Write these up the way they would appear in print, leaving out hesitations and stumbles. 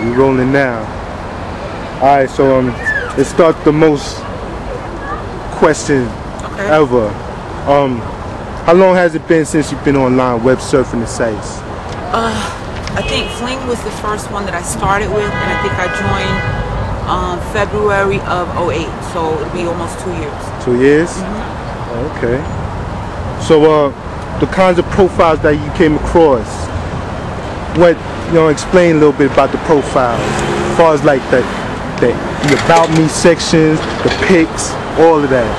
we rolling now. Alright, so let's start the most question ever. How long has it been since you've been online web surfing the sites? I think Fling was the first one that I started with, and I think I joined February of 08, so it'll be almost 2 years. 2 years? Okay. So the kinds of profiles that you came across, explain a little bit about the profiles, as far as like the about me sections, the pics, all of that.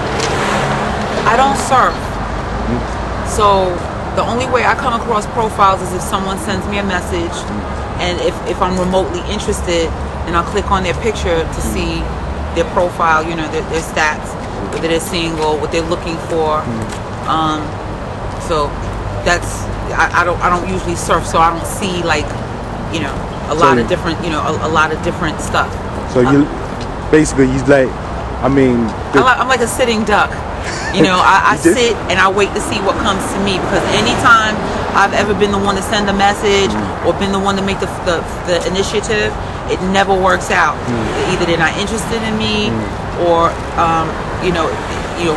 I don't surf, so the only way I come across profiles is if someone sends me a message, and if I'm remotely interested, and I'll click on their picture to see their profile, their stats, whether they're single, what they're looking for. So that's I don't usually surf, so I don't see like a lot of different a lot of different stuff. So you basically I'm like a sitting duck. I sit and I wait to see what comes to me, because anytime I've ever been the one to send a message or been the one to make the initiative, it never works out. Either they're not interested in me, or we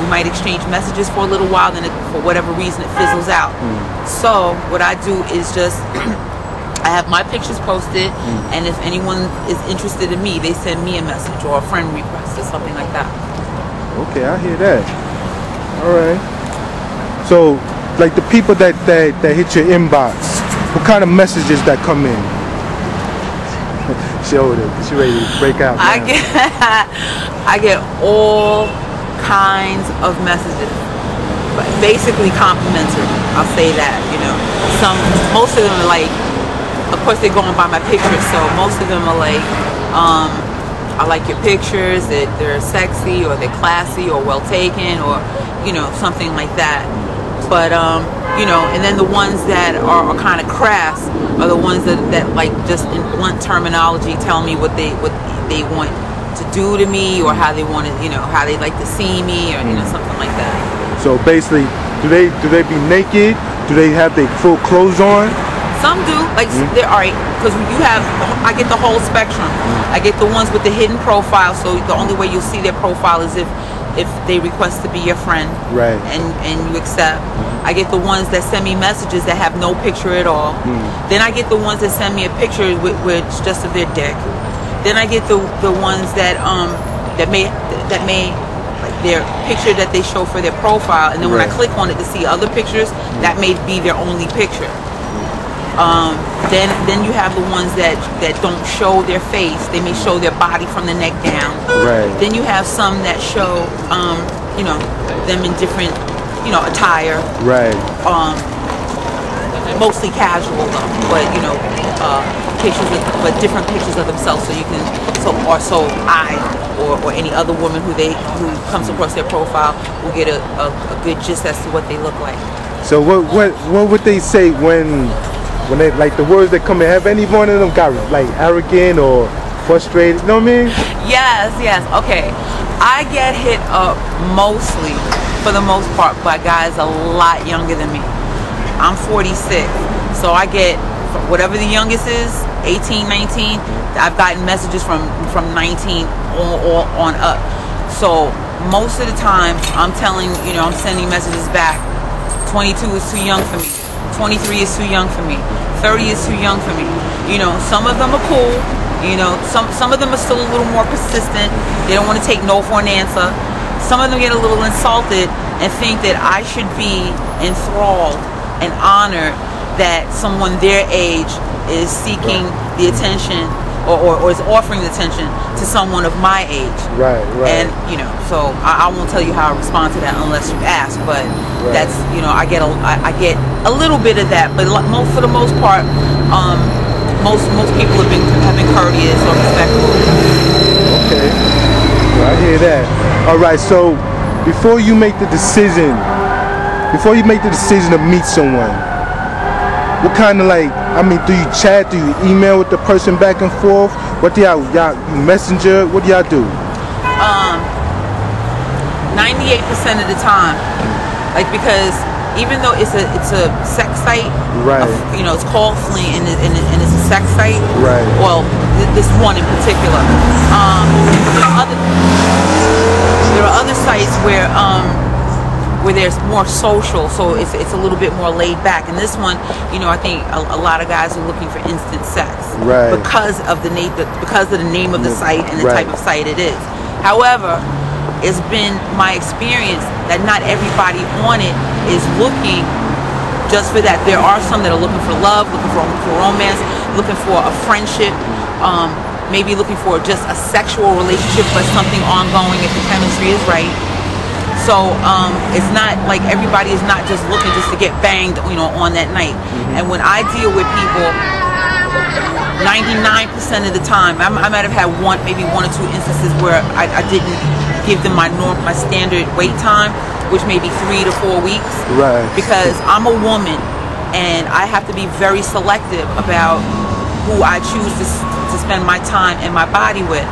might exchange messages for a little while, then for whatever reason it fizzles out. So what I do is just I have my pictures posted, and if anyone is interested in me, they send me a message or a friend request or something like that. Okay, I hear that. All right. So, like the people that hit your inbox, what kind of messages that come in? She ready to break out now. I get all kinds of messages, but basically complimentary. I'll say that. Most of them are like, of course they're going by my pictures, so most of them are like, I like your pictures, that they're sexy, or they're classy, or well taken, or something like that. But and then the ones that are kind of crass are the ones that like just in blunt terminology tell me what they want to do to me, or how they want to how they like to see me, or something like that. So basically, do they be naked? Do they have their full clothes on? Some do, like they're alright, because I get the whole spectrum. I get the ones with the hidden profile, so the only way you'll see their profile is if they request to be your friend, right? And you accept. I get the ones that send me messages that have no picture at all. Then I get the ones that send me a picture with just of their dick. Then I get the ones that may like their picture that they show for their profile, and then when I click on it to see other pictures, that may be their only picture. Then you have the ones that don't show their face. They may show their body from the neck down. Right. Then you have some that show them in different attire. Right. Mostly casual though, but pictures but different pictures of themselves, so you can I or any other woman who comes across their profile will get a good gist as to what they look like. So what would they say when they, like, the words that come in? Have any one of them got like arrogant or frustrated? You know what I mean? Yes. Okay. I get hit up mostly, for the most part, by guys a lot younger than me. I'm 46, so I get whatever the youngest is, 18, 19. I've gotten messages from 19 on up. So most of the time, I'm sending messages back. 22 is too young for me. 23 is too young for me. 30 is too young for me. Some of them are cool. Some of them are still a little more persistent. They don't want to take no for an answer. Some of them get a little insulted and think that I should be enthralled and honored that someone their age is seeking the attention or is offering the attention to someone of my age. Right. And so I won't tell you how I respond to that unless you ask. But that's I get a little bit of that. But for the most part, most people have been courteous or respectful. Okay, well, I hear that. All right. So before you make the decision to meet someone, what kind of do you chat? Do you email with the person back and forth? What do y'all messenger? What do y'all do? 98% of the time, because even though it's a sex site, right? You know, it's called Fling, and it's a sex site, right? Well, this one in particular. There are other sites where there's more social, so it's a little bit more laid back. And this one, you know, I think a lot of guys are looking for instant sex, right? Because of the name of the site and the type of site it is. However, it's been my experience that not everybody on it is looking just for that. There are some that are looking for love, looking for romance, looking for a friendship, maybe looking for just a sexual relationship, but something ongoing if the chemistry is right. So it's not like everybody is not just looking just to get banged, you know, on that night. And when I deal with people, 99% of the time, I might have had maybe one or two instances where I didn't give them my standard wait time, which may be 3 to 4 weeks. Right. Because I'm a woman, and I have to be very selective about who I choose to spend my time and my body with.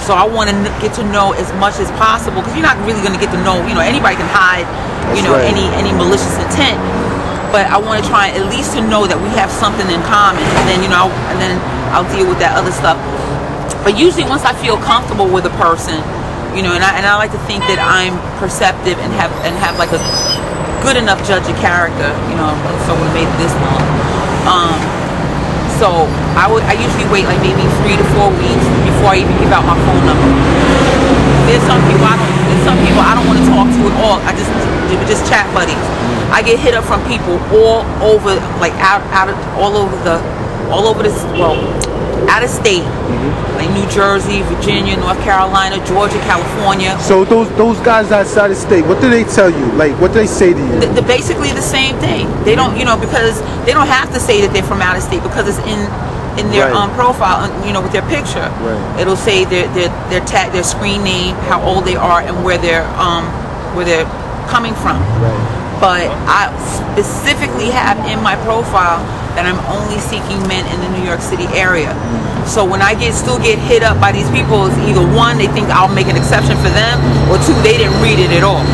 So I want to get to know as much as possible, because you're not really going to get to know, you know, anybody can hide, you know, any malicious intent. But I want to try at least to know that we have something in common, and then, you know, I'll deal with that other stuff. But usually once I feel comfortable with a person, you know, and I like to think that I'm perceptive and have like a good enough judge of character, you know, so we made it this long. So I usually wait like maybe 3 to 4 weeks before I even give out my phone number. There's some people I don't want to talk to at all. We're just chat buddies. I get hit up from people all over, like out of state, like New Jersey, Virginia, North Carolina, Georgia, California. So those guys outside of state, what do they tell you? Like, what do they say to you? They're basically the same thing. They don't, you know, because they don't have to say that they're from out of state, because it's in their profile, you know, with their picture. Right. It'll say their tag, their screen name, how old they are, and where they're coming from. Right. But I specifically have in my profile that I'm only seeking men in the New York City area. So when I still get hit up by these people, it's either one, they think I'll make an exception for them, or two, they didn't read it at all.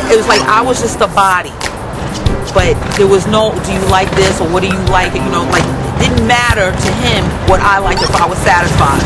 It was like I was just a body, but there was no, do you like this, or what do you like? You know, like, it didn't matter to him what I liked if I was satisfied.